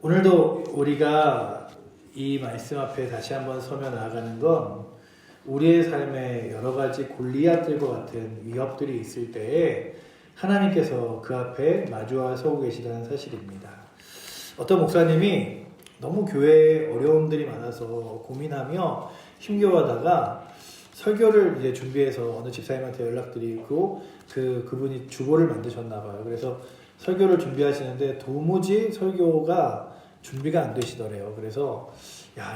오늘도 우리가 이 말씀 앞에 다시 한번 서며 나아가는 건 우리의 삶에 여러 가지 골리앗들과 같은 위협들이 있을 때에 하나님께서 그 앞에 마주와 서고 계시다는 사실입니다. 어떤 목사님이 너무 교회에 어려움들이 많아서 고민하며 힘겨워하다가 설교를 이제 준비해서 어느 집사님한테 연락드리고 그분이 주보를 만드셨나 봐요. 그래서 설교를 준비하시는데 도무지 설교가 준비가 안 되시더래요. 그래서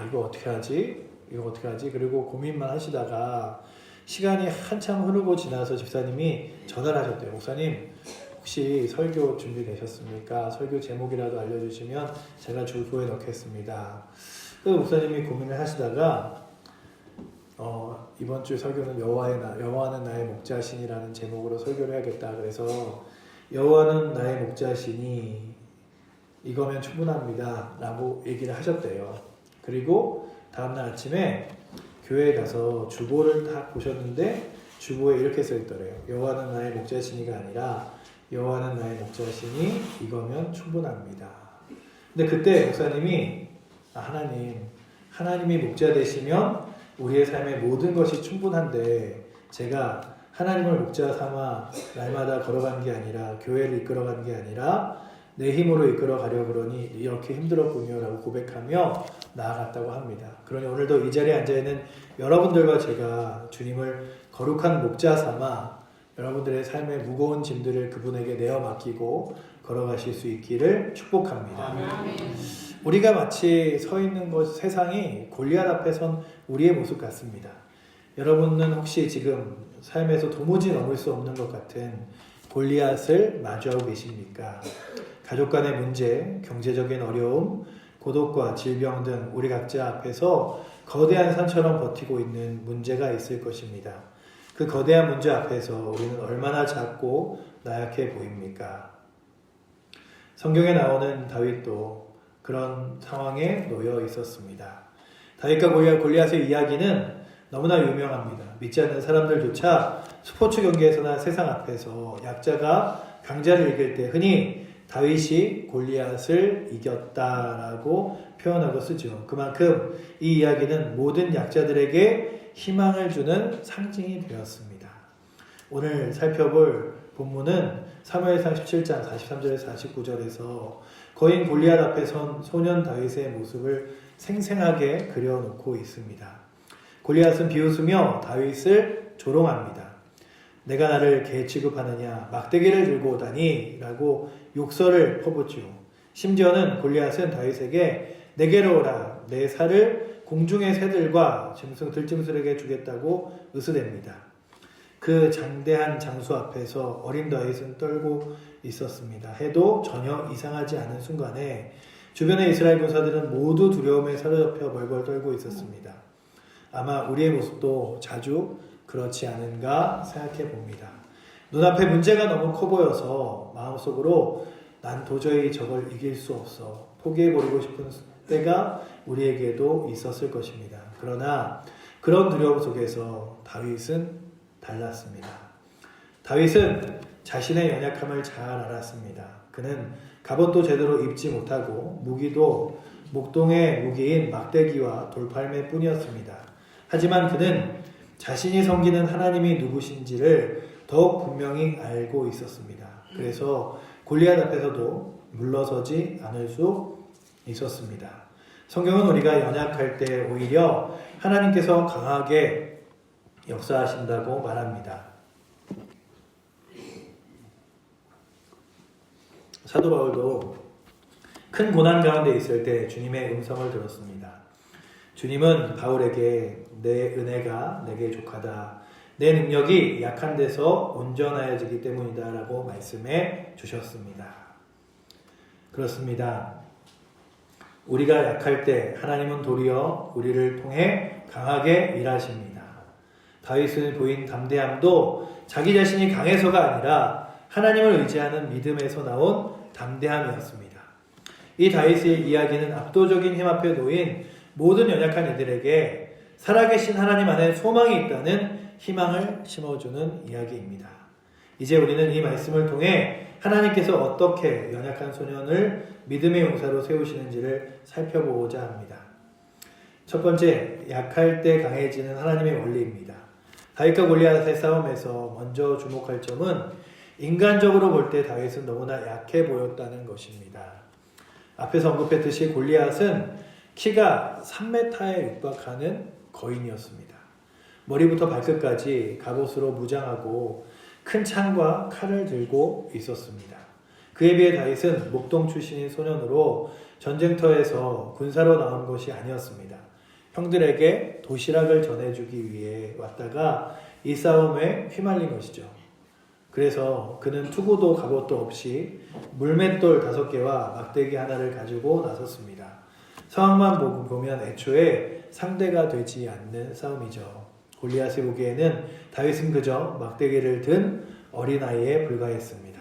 이거 어떻게 하지? 그리고 고민만 하시다가 시간이 한참 흐르고 지나서 집사님이 전화를 하셨대요. 목사님, 혹시 설교 준비되셨습니까? 설교 제목이라도 알려주시면 제가 주보에 넣겠습니다. 그래서 목사님이 고민을 하시다가 이번 주 설교는 여호와는 나의 목자신이라는 제목으로 설교를 해야겠다. 그래서 여호와는 나의 목자시니 이거면 충분합니다 라고 얘기를 하셨대요. 그리고 다음날 아침에 교회에 가서 주보를 딱 보셨는데 주보에 이렇게 써있더래요. 여호와는 나의 목자시니가 아니라 여호와는 나의 목자시니 이거면 충분합니다. 근데 그때 목사님이 하나님이 목자 되시면 우리의 삶의 모든 것이 충분한데 제가 하나님을 목자 삼아 날마다 걸어간 게 아니라 교회를 이끌어간 게 아니라 내 힘으로 이끌어 가려고 그러니 이렇게 힘들었군요 라고 고백하며 나아갔다고 합니다. 그러니 오늘도 이 자리에 앉아있는 여러분들과 제가 주님을 거룩한 목자 삼아 여러분들의 삶의 무거운 짐들을 그분에게 내어 맡기고 걸어가실 수 있기를 축복합니다. 아멘. 우리가 마치 서 있는 세상이 골리앗 앞에 선 우리의 모습 같습니다. 여러분은 혹시 지금 삶에서 도무지 넘을 수 없는 것 같은 골리앗을 마주하고 계십니까? 가족 간의 문제, 경제적인 어려움, 고독과 질병 등 우리 각자 앞에서 거대한 산처럼 버티고 있는 문제가 있을 것입니다. 그 거대한 문제 앞에서 우리는 얼마나 작고 나약해 보입니까? 성경에 나오는 다윗도 그런 상황에 놓여 있었습니다. 다윗과 골리앗의 이야기는 너무나 유명합니다. 믿지 않는 사람들조차 스포츠 경기에서나 세상 앞에서 약자가 강자를 이길 때 흔히 다윗이 골리앗을 이겼다라고 표현하고 쓰죠. 그만큼 이 이야기는 모든 약자들에게 희망을 주는 상징이 되었습니다. 오늘 살펴볼 본문은 사무엘상 17장 43절에서 49절에서 거인 골리앗 앞에 선 소년 다윗의 모습을 생생하게 그려놓고 있습니다. 골리앗은 비웃으며 다윗을 조롱합니다. 내가 나를 개 취급하느냐, 막대기를 들고 오다니 라고 욕설을 퍼붓죠. 심지어는 골리앗은 다윗에게 내게로 오라, 내 살을 공중의 새들과 들짐승에게 주겠다고 의수됩니다. 그 장대한 장수 앞에서 어린 다윗은 떨고 있었습니다. 해도 전혀 이상하지 않은 순간에 주변의 이스라엘 군사들은 모두 두려움에 사로잡혀 벌벌 떨고 있었습니다. 아마 우리의 모습도 자주 그렇지 않은가 생각해 봅니다. 눈앞에 문제가 너무 커 보여서 마음속으로 난 도저히 저걸 이길 수 없어 포기해버리고 싶은 때가 우리에게도 있었을 것입니다. 그러나 그런 두려움 속에서 다윗은 달랐습니다. 다윗은 자신의 연약함을 잘 알았습니다. 그는 갑옷도 제대로 입지 못하고 무기도 목동의 무기인 막대기와 돌팔매 뿐이었습니다. 하지만 그는 자신이 섬기는 하나님이 누구신지를 더욱 분명히 알고 있었습니다. 그래서 골리앗 앞에서도 물러서지 않을 수 있었습니다. 성경은 우리가 연약할 때 오히려 하나님께서 강하게 역사하신다고 말합니다. 사도 바울도 큰 고난 가운데 있을 때 주님의 음성을 들었습니다. 주님은 바울에게 내 은혜가 내게 족하다. 내 능력이 약한 데서 온전하여지기 때문이다 라고 말씀해 주셨습니다. 그렇습니다. 우리가 약할 때 하나님은 도리어 우리를 통해 강하게 일하십니다. 다윗을 보인 담대함도 자기 자신이 강해서가 아니라 하나님을 의지하는 믿음에서 나온 담대함이었습니다. 이 다윗의 이야기는 압도적인 힘 앞에 놓인 모든 연약한 이들에게 살아계신 하나님 안에 소망이 있다는 희망을 심어주는 이야기입니다. 이제 우리는 이 말씀을 통해 하나님께서 어떻게 연약한 소년을 믿음의 용사로 세우시는지를 살펴보고자 합니다. 첫 번째, 약할 때 강해지는 하나님의 원리입니다. 다윗과 골리앗의 싸움에서 먼저 주목할 점은 인간적으로 볼 때 다윗은 너무나 약해 보였다는 것입니다. 앞에서 언급했듯이 골리앗은 키가 3m에 육박하는 거인이었습니다. 머리부터 발끝까지 갑옷으로 무장하고 큰 창과 칼을 들고 있었습니다. 그에 비해 다윗은 목동 출신인 소년으로 전쟁터에서 군사로 나온 것이 아니었습니다. 형들에게 도시락을 전해주기 위해 왔다가 이 싸움에 휘말린 것이죠. 그래서 그는 투구도 갑옷도 없이 물맷돌 5개와 막대기 하나를 가지고 나섰습니다. 상황만 보면 애초에 상대가 되지 않는 싸움이죠. 골리앗이 보기에는 다윗은 그저 막대기를 든 어린아이에 불과했습니다.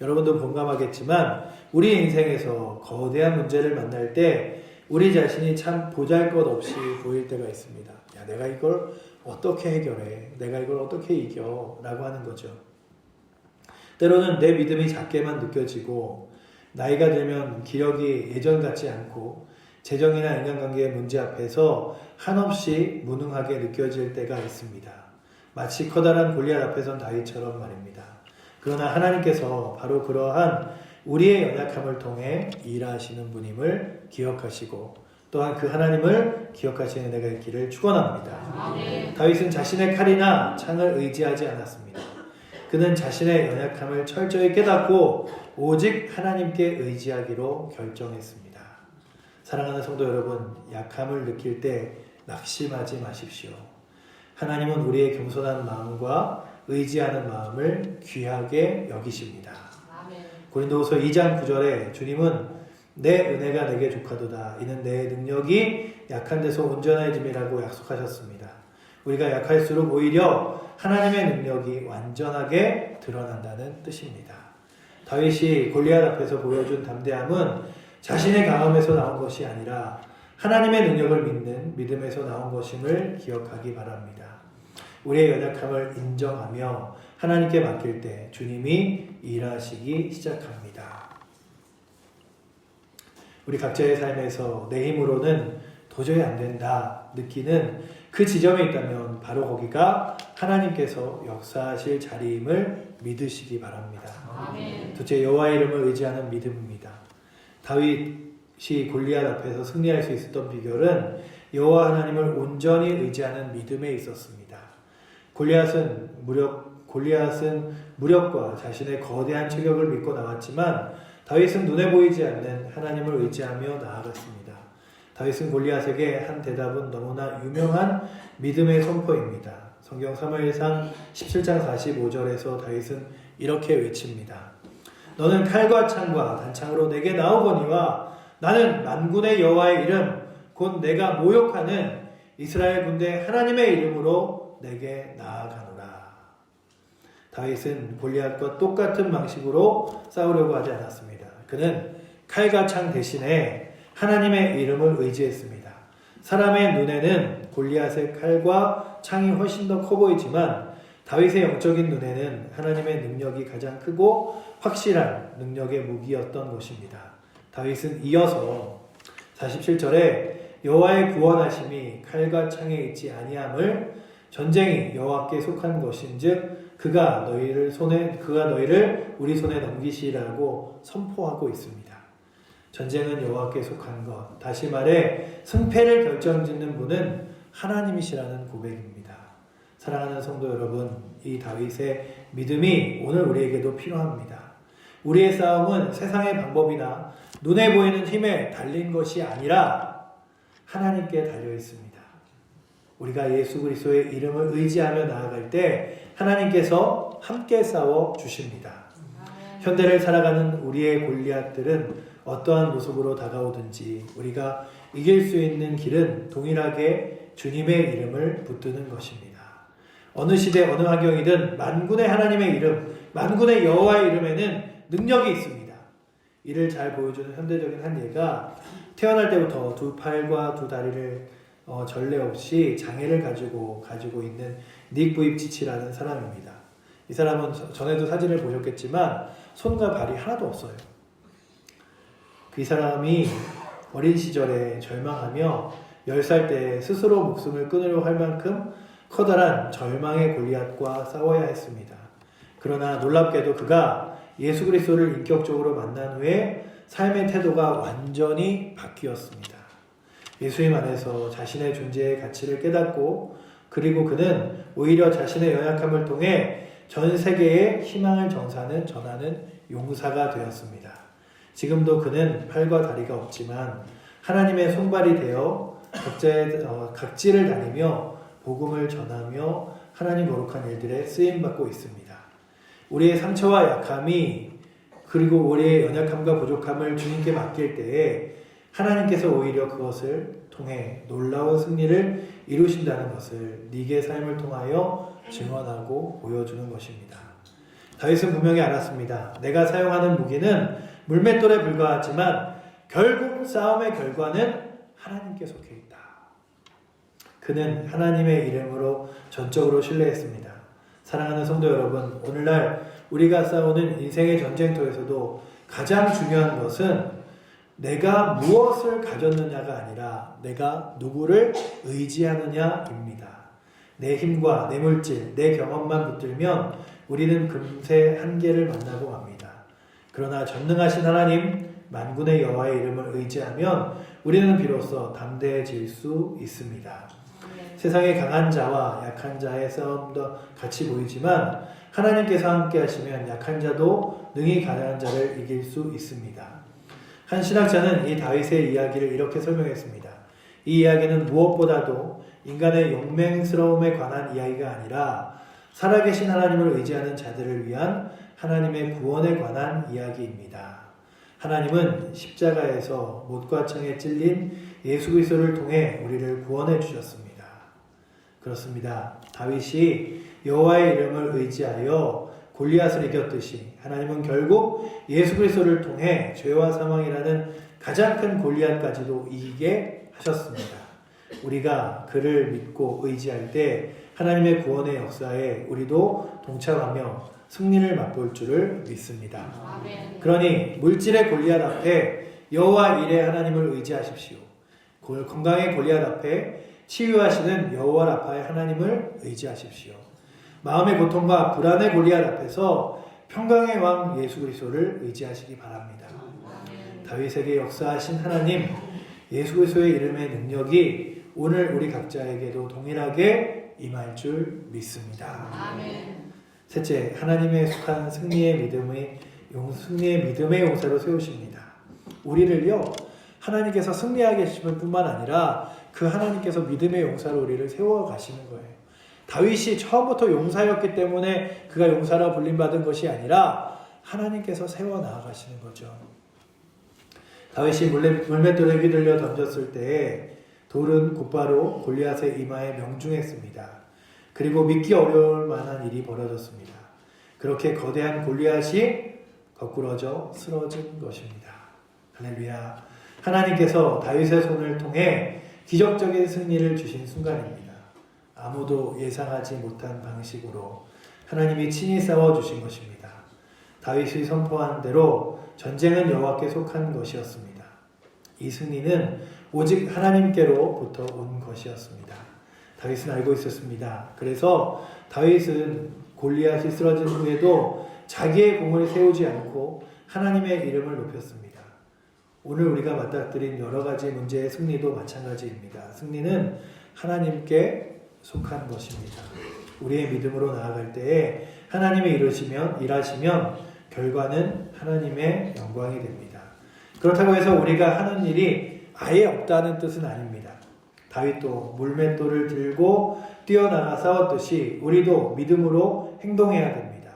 여러분도 공감하겠지만 우리 인생에서 거대한 문제를 만날 때 우리 자신이 참 보잘것없이 보일 때가 있습니다. 야, 내가 이걸 어떻게 해결해? 내가 이걸 어떻게 이겨? 라고 하는 거죠. 때로는 내 믿음이 작게만 느껴지고 나이가 들면 기력이 예전 같지 않고 재정이나 인간관계의 문제 앞에서 한없이 무능하게 느껴질 때가 있습니다. 마치 커다란 골리앗 앞에선 다윗처럼 말입니다. 그러나 하나님께서 바로 그러한 우리의 연약함을 통해 일하시는 분임을 기억하시고 또한 그 하나님을 기억하시는 은혜가 있기를 축원합니다. 아멘. 다윗은 자신의 칼이나 창을 의지하지 않았습니다. 그는 자신의 연약함을 철저히 깨닫고 오직 하나님께 의지하기로 결정했습니다. 사랑하는 성도 여러분, 약함을 느낄 때 낙심하지 마십시오. 하나님은 우리의 겸손한 마음과 의지하는 마음을 귀하게 여기십니다. 아멘. 고린도후서 2장 9절에 주님은 내 은혜가 내게 족하도다. 이는 내 능력이 약한 데서 온전해짐이라고 약속하셨습니다. 우리가 약할수록 오히려 하나님의 능력이 완전하게 드러난다는 뜻입니다. 다윗이 골리앗 앞에서 보여준 담대함은 자신의 강함에서 나온 것이 아니라 하나님의 능력을 믿는 믿음에서 나온 것임을 기억하기 바랍니다. 우리의 연약함을 인정하며 하나님께 맡길 때 주님이 일하시기 시작합니다. 우리 각자의 삶에서 내 힘으로는 도저히 안 된다 느끼는 그 지점에 있다면 바로 거기가 하나님께서 역사하실 자리임을 믿으시기 바랍니다. 아멘. 둘째, 여호와의 이름을 의지하는 믿음입니다. 다윗이 골리앗 앞에서 승리할 수 있었던 비결은 여호와 하나님을 온전히 의지하는 믿음에 있었습니다. 골리앗은 무력과 자신의 거대한 체격을 믿고 나왔지만 다윗은 눈에 보이지 않는 하나님을 의지하며 나아갔습니다. 다윗은 골리앗에게 한 대답은 너무나 유명한 믿음의 선포입니다. 성경 사무엘상 17장 45절에서 다윗은 이렇게 외칩니다. 너는 칼과 창과 단창으로 내게 나오거니와 나는 만군의 여호와의 이름 곧 내가 모욕하는 이스라엘 군대 하나님의 이름으로 내게 나아가노라. 다윗은 골리앗과 똑같은 방식으로 싸우려고 하지 않았습니다. 그는 칼과 창 대신에 하나님의 이름을 의지했습니다. 사람의 눈에는 골리앗의 칼과 창이 훨씬 더 커 보이지만 다윗의 영적인 눈에는 하나님의 능력이 가장 크고 확실한 능력의 무기였던 것입니다. 다윗은 이어서 47절에 여호와의 구원하심이 칼과 창에 있지 아니함을 전쟁이 여호와께 속한 것인즉 그가 너희를 우리 손에 넘기시라고 선포하고 있습니다. 전쟁은 여호와께 속한 것. 다시 말해 승패를 결정짓는 분은 하나님이시라는 고백입니다. 사랑하는 성도 여러분, 이 다윗의 믿음이 오늘 우리에게도 필요합니다. 우리의 싸움은 세상의 방법이나 눈에 보이는 힘에 달린 것이 아니라 하나님께 달려 있습니다. 우리가 예수 그리스도의 이름을 의지하며 나아갈 때 하나님께서 함께 싸워 주십니다. 현대를 살아가는 우리의 골리앗들은 어떠한 모습으로 다가오든지 우리가 이길 수 있는 길은 동일하게 주님의 이름을 붙드는 것입니다. 어느 시대 어느 환경이든 만군의 하나님의 이름, 만군의 여호와의 이름에는 능력이 있습니다. 이를 잘 보여주는 현대적인 한 예가 태어날 때부터 두 팔과 두 다리를 전례 없이 장애를 가지고 있는 닉 부입치치라는 사람입니다. 이 사람은 전에도 사진을 보셨겠지만 손과 발이 하나도 없어요. 그 사람이 어린 시절에 절망하며 10살 때 스스로 목숨을 끊으려 할 만큼 커다란 절망의 골리앗과 싸워야 했습니다. 그러나 놀랍게도 그가 예수 그리스도를 인격적으로 만난 후에 삶의 태도가 완전히 바뀌었습니다. 예수님 안에서 자신의 존재의 가치를 깨닫고 그리고 그는 오히려 자신의 연약함을 통해 전 세계에 희망을 전하는 용사가 되었습니다. 지금도 그는 팔과 다리가 없지만 하나님의 손발이 되어 각지를 다니며 복음을 전하며 하나님 거룩한 일들에 쓰임받고 있습니다. 우리의 상처와 약함이 그리고 우리의 연약함과 부족함을 주님께 맡길 때에 하나님께서 오히려 그것을 통해 놀라운 승리를 이루신다는 것을 네게 삶을 통하여 증언하고 보여주는 것입니다. 다윗은 분명히 알았습니다. 내가 사용하는 무기는 물맷돌에 불과하지만 결국 싸움의 결과는 하나님께 속해 있다. 그는 하나님의 이름으로 전적으로 신뢰했습니다. 사랑하는 성도 여러분, 오늘날 우리가 싸우는 인생의 전쟁터에서도 가장 중요한 것은 내가 무엇을 가졌느냐가 아니라 내가 누구를 의지하느냐입니다. 내 힘과 내 물질, 내 경험만 붙들면 우리는 금세 한계를 만나고 맙니다. 그러나 전능하신 하나님, 만군의 여호와의 이름을 의지하면 우리는 비로소 담대해질 수 있습니다. 세상의 강한 자와 약한 자의 싸움도 같이 보이지만 하나님께서 함께 하시면 약한 자도 능히 강한 자를 이길 수 있습니다. 한 신학자는 이 다윗의 이야기를 이렇게 설명했습니다. 이 이야기는 무엇보다도 인간의 용맹스러움에 관한 이야기가 아니라 살아계신 하나님을 의지하는 자들을 위한 하나님의 구원에 관한 이야기입니다. 하나님은 십자가에서 못과 창에 찔린 예수 그리스도를 통해 우리를 구원해 주셨습니다. 그렇습니다. 다윗이 여호와의 이름을 의지하여 골리앗을 이겼듯이 하나님은 결국 예수 그리스도를 통해 죄와 사망이라는 가장 큰 골리앗까지도 이기게 하셨습니다. 우리가 그를 믿고 의지할 때 하나님의 구원의 역사에 우리도 동참하며 승리를 맛볼 줄을 믿습니다. 아멘. 그러니 물질의 골리앗 앞에 여호와 일의 하나님을 의지하십시오. 건강의 골리앗 앞에 치유하시는 여호와 라파의 하나님을 의지하십시오. 마음의 고통과 불안의 골리앗 앞에서 평강의 왕 예수 그리스도를 의지하시기 바랍니다. 아멘. 다윗에게 역사하신 하나님 예수 그리스도의 이름의 능력이 오늘 우리 각자에게도 동일하게 임할 줄 믿습니다. 아멘. 셋째, 하나님의 속한 승리의 믿음의 용사로 세우십니다. 우리를요, 하나님께서 승리하게 하실 뿐만 아니라 그 하나님께서 믿음의 용사로 우리를 세워가시는 거예요. 다윗이 처음부터 용사였기 때문에 그가 용사라 불림받은 것이 아니라 하나님께서 세워나가시는 거죠. 다윗이 물맷돌에 휘둘려 던졌을 때 돌은 곧바로 골리앗의 이마에 명중했습니다. 그리고 믿기 어려울 만한 일이 벌어졌습니다. 그렇게 거대한 골리앗이 거꾸러져 쓰러진 것입니다. 할렐루야. 하나님께서 다윗의 손을 통해 기적적인 승리를 주신 순간입니다. 아무도 예상하지 못한 방식으로 하나님이 친히 싸워주신 것입니다. 다윗이 선포한 대로 전쟁은 여호와께 속한 것이었습니다. 이 승리는 오직 하나님께로부터 온 것이었습니다. 다윗은 알고 있었습니다. 그래서 다윗은 골리앗이 쓰러진 후에도 자기의 공을 세우지 않고 하나님의 이름을 높였습니다. 오늘 우리가 맞닥뜨린 여러 가지 문제의 승리도 마찬가지입니다. 승리는 하나님께 속한 것입니다. 우리의 믿음으로 나아갈 때에 하나님이 일하시면 결과는 하나님의 영광이 됩니다. 그렇다고 해서 우리가 하는 일이 아예 없다는 뜻은 아닙니다. 다윗도 물맷돌을 들고 뛰어나가 싸웠듯이 우리도 믿음으로 행동해야 됩니다.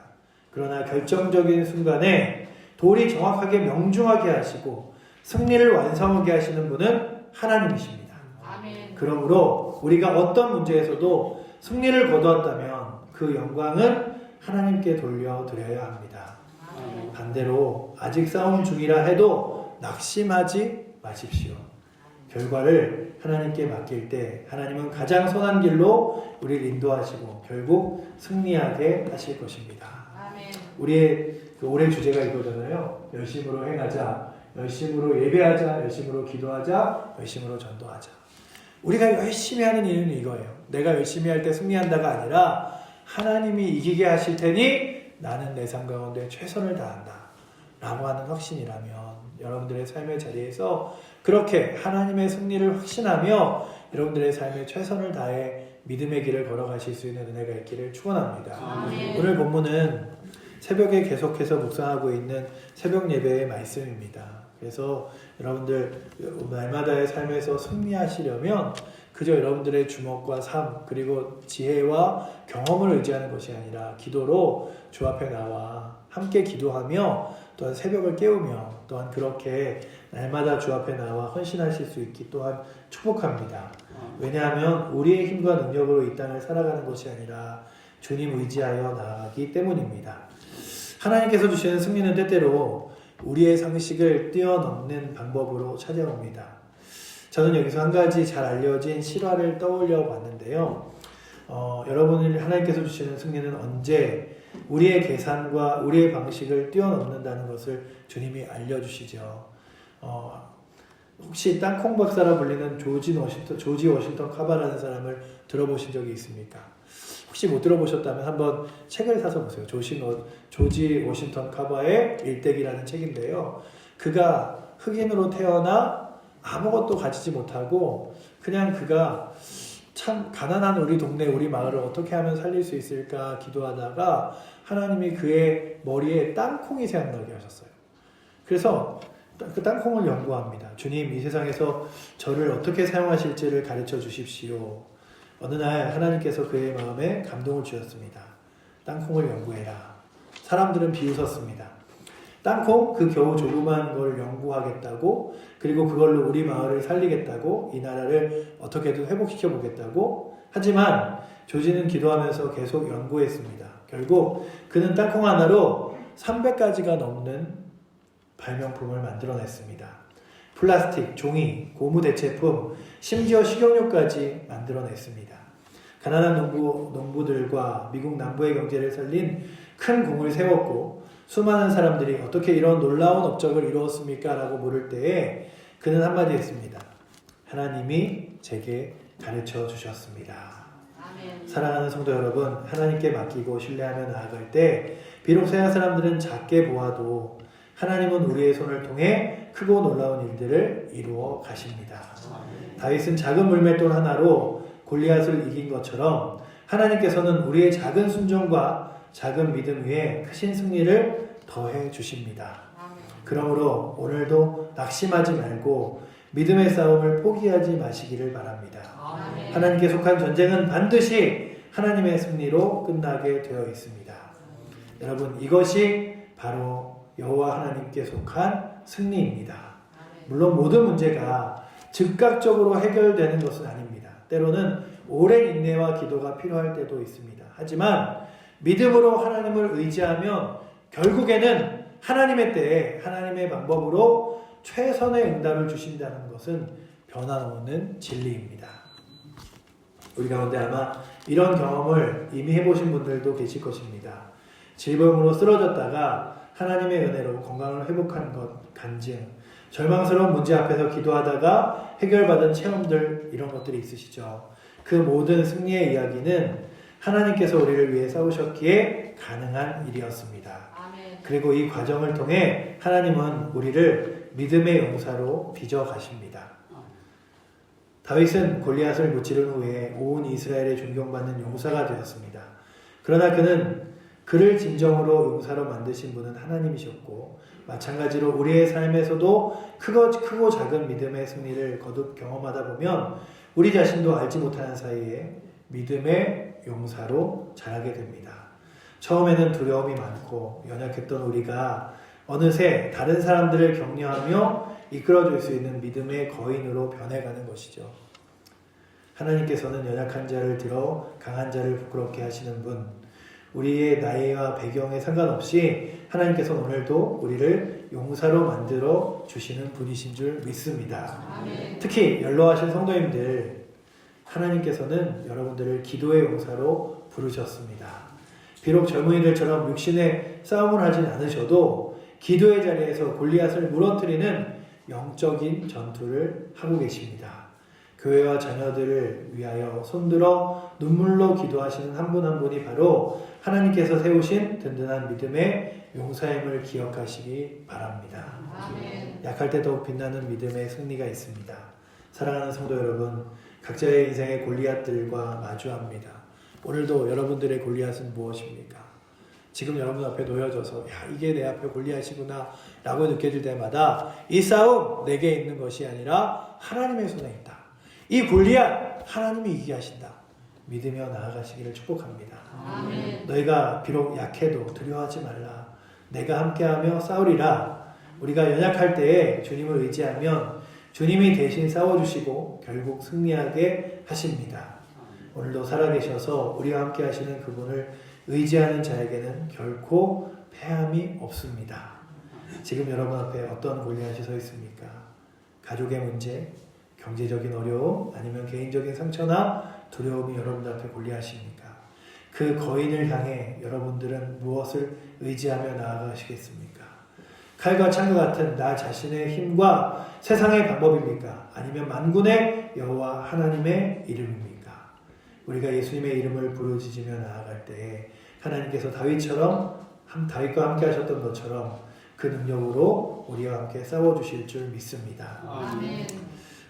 그러나 결정적인 순간에 돌이 정확하게 명중하게 하시고 승리를 완성하게 하시는 분은 하나님이십니다. 아멘. 그러므로 우리가 어떤 문제에서도 승리를 거두었다면 그 영광은 하나님께 돌려드려야 합니다. 아멘. 반대로 아직 싸움 중이라 해도 낙심하지 마십시오. 결과를 하나님께 맡길 때 하나님은 가장 선한 길로 우리를 인도하시고 결국 승리하게 하실 것입니다. 아멘. 우리의 올해 주제가 이거잖아요. 열심으로 행하자, 열심으로 예배하자, 열심으로 기도하자, 열심으로 전도하자. 우리가 열심히 하는 이유는 이거예요. 내가 열심히 할 때 승리한다가 아니라 하나님이 이기게 하실 테니 나는 내 삶 가운데 최선을 다한다 라고 하는 확신이라면 여러분들의 삶의 자리에서 그렇게 하나님의 승리를 확신하며 여러분들의 삶에 최선을 다해 믿음의 길을 걸어가실 수 있는 은혜가 있기를 축원합니다. 아멘. 오늘 본문은 새벽에 계속해서 묵상하고 있는 새벽 예배의 말씀입니다. 그래서 여러분들 날마다의 삶에서 승리하시려면 그저 여러분들의 주먹과 삶 그리고 지혜와 경험을 의지하는 것이 아니라 기도로 주 앞에 나와 함께 기도하며 또한 새벽을 깨우며 또한 그렇게 날마다 주 앞에 나와 헌신하실 수 있기 또한 축복합니다. 왜냐하면 우리의 힘과 능력으로 이 땅을 살아가는 것이 아니라 주님 의지하여 나아가기 때문입니다. 하나님께서 주시는 승리는 때때로 우리의 상식을 뛰어넘는 방법으로 찾아옵니다. 저는 여기서 한 가지 잘 알려진 실화를 떠올려 봤는데요. 여러분이 하나님께서 주시는 승리는 언제 우리의 계산과 우리의 방식을 뛰어넘는다는 것을 주님이 알려주시죠. 혹시 땅콩 박사라 불리는 조지 워싱턴 카바라는 사람을 들어보신 적이 있습니까? 혹시 못 들어보셨다면 한번 책을 사서 보세요. 조지 워싱턴 카바의 일대기라는 책인데요. 그가 흑인으로 태어나 아무것도 가지지 못하고 그냥 그가 참 가난한 우리 동네 우리 마을을 어떻게 하면 살릴 수 있을까 기도하다가 하나님이 그의 머리에 땅콩이 생각나게 하셨어요. 그래서 그 땅콩을 연구합니다. 주님, 이 세상에서 저를 어떻게 사용하실지를 가르쳐 주십시오. 어느 날 하나님께서 그의 마음에 감동을 주셨습니다. 땅콩을 연구해라. 사람들은 비웃었습니다. 땅콩 그 겨우 조그만 걸 연구하겠다고 그리고 그걸로 우리 마을을 살리겠다고 이 나라를 어떻게든 회복시켜 보겠다고 하지만 조지는 기도하면서 계속 연구했습니다. 결국 그는 땅콩 하나로 300가지가 넘는 발명품을 만들어냈습니다. 플라스틱, 종이, 고무 대체품, 심지어 식용유까지 만들어냈습니다. 가난한 농부들과 미국 남부의 경제를 살린 큰 공을 세웠고 수많은 사람들이 어떻게 이런 놀라운 업적을 이루었습니까? 라고 물을 때에 그는 한마디 했습니다. 하나님이 제게 가르쳐 주셨습니다. 아멘. 사랑하는 성도 여러분, 하나님께 맡기고 신뢰하며 나아갈 때 비록 세상 사람들은 작게 보아도 하나님은 우리의 손을 통해 크고 놀라운 일들을 이루어 가십니다. 다윗은 작은 물맷돌 하나로 골리앗을 이긴 것처럼 하나님께서는 우리의 작은 순종과 작은 믿음 위에 크신 승리를 더해 주십니다. 그러므로 오늘도 낙심하지 말고 믿음의 싸움을 포기하지 마시기를 바랍니다. 하나님께 속한 전쟁은 반드시 하나님의 승리로 끝나게 되어 있습니다. 여러분, 이것이 바로 여호와 하나님께 속한 승리입니다. 물론 모든 문제가 즉각적으로 해결되는 것은 아닙니다. 때로는 오랜 인내와 기도가 필요할 때도 있습니다. 하지만 믿음으로 하나님을 의지하면 결국에는 하나님의 때에 하나님의 방법으로 최선의 응답을 주신다는 것은 변함없는 진리입니다. 우리 가운데 아마 이런 경험을 이미 해보신 분들도 계실 것입니다. 질병으로 쓰러졌다가 하나님의 은혜로 건강을 회복하는 것, 간증, 절망스러운 문제 앞에서 기도하다가 해결받은 체험들 이런 것들이 있으시죠. 그 모든 승리의 이야기는 하나님께서 우리를 위해 싸우셨기에 가능한 일이었습니다. 아멘. 그리고 이 과정을 통해 하나님은 우리를 믿음의 용사로 빚어 가십니다. 다윗은 골리앗을 무찌른 후에 온 이스라엘에 존경받는 용사가 되었습니다. 그러나 그를 진정으로 용사로 만드신 분은 하나님이셨고 마찬가지로 우리의 삶에서도 크고 작은 믿음의 승리를 거듭 경험하다 보면 우리 자신도 알지 못하는 사이에 믿음의 용사로 자라게 됩니다. 처음에는 두려움이 많고 연약했던 우리가 어느새 다른 사람들을 격려하며 이끌어줄 수 있는 믿음의 거인으로 변해가는 것이죠. 하나님께서는 연약한 자를 들어 강한 자를 부끄럽게 하시는 분, 우리의 나이와 배경에 상관없이 하나님께서 오늘도 우리를 우리를 용사로 만들어 주시는 분이신 줄 믿습니다. 아멘. 특히 연로하신 성도님들, 하나님께서는 여러분들을 기도의 용사로 부르셨습니다. 비록 젊은이들처럼 육신의 싸움을 하진 않으셔도 기도의 자리에서 골리앗을 무너뜨리는 영적인 전투를 하고 계십니다. 교회와 자녀들을 위하여 손들어 눈물로 기도하시는 한 분 한 분이 바로 하나님께서 세우신 든든한 믿음의 용사임을 기억하시기 바랍니다. 아멘. 약할 때 더욱 빛나는 믿음의 승리가 있습니다. 사랑하는 성도 여러분, 각자의 인생의 골리앗들과 마주합니다. 오늘도 여러분들의 골리앗은 무엇입니까? 지금 여러분 앞에 놓여져서 야, 이게 내 앞에 골리앗이구나 라고 느껴질 때마다 이 싸움 내게 있는 것이 아니라 하나님의 손에 있다. 이 골리앗 하나님이 이기게 하신다. 믿으며 나아가시기를 축복합니다. 아멘. 너희가 비록 약해도 두려워하지 말라. 내가 함께하며 싸우리라. 우리가 연약할 때에 주님을 의지하면 주님이 대신 싸워주시고 결국 승리하게 하십니다. 오늘도 살아계셔서 우리와 함께 하시는 그분을 의지하는 자에게는 결코 패함이 없습니다. 지금 여러분 앞에 어떤 골리앗이 서 있습니까? 가족의 문제, 경제적인 어려움, 아니면 개인적인 상처나 두려움이 여러분들 앞에 골리앗입니까? 그 거인을 향해 여러분들은 무엇을 의지하며 나아가시겠습니까? 칼과 창과 같은 나 자신의 힘과 세상의 방법입니까? 아니면 만군의 여호와 하나님의 이름입니까? 우리가 예수님의 이름을 부르짖으며 나아갈 때 하나님께서 다윗과 함께 하셨던 것처럼 그 능력으로 우리와 함께 싸워주실 줄 믿습니다. 아멘.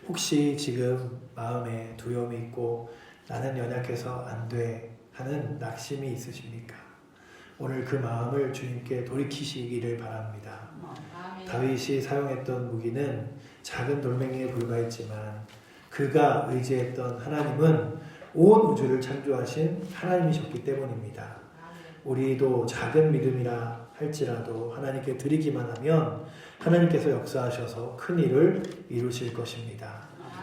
혹시 지금 마음에 두려움이 있고 나는 연약해서 안 돼 하는 낙심이 있으십니까? 오늘 그 마음을 주님께 돌이키시기를 바랍니다. 아멘. 다윗이 사용했던 무기는 작은 돌멩이에 불과했지만 그가 의지했던 하나님은 온 우주를 창조하신 하나님이셨기 때문입니다. 우리도 작은 믿음이라 할지라도 하나님께 드리기만 하면 하나님께서 역사하셔서 큰 일을 이루실 것입니다.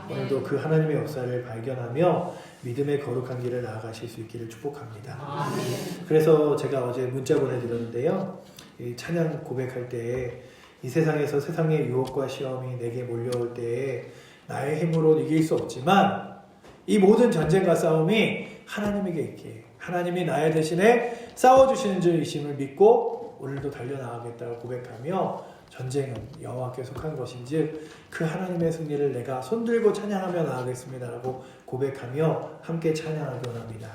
오늘도 그 하나님의 역사를 발견하며 믿음의 거룩한 길을 나아가실 수 있기를 축복합니다. 그래서 제가 어제 문자 보내드렸는데요. 이 찬양 고백할 때에 이 세상에서 세상의 유혹과 시험이 내게 몰려올 때에 나의 힘으로는 이길 수 없지만 이 모든 전쟁과 싸움이 하나님에게 있기에 하나님이 나의 대신에 싸워주시는 줄이심을 믿고 오늘도 달려나가겠다고 고백하며 전쟁은 여호와께 속한 것인즉 그 하나님의 승리를 내가 손들고 찬양하며 나아가겠습니다라고 고백하며 함께 찬양하기 원합니다.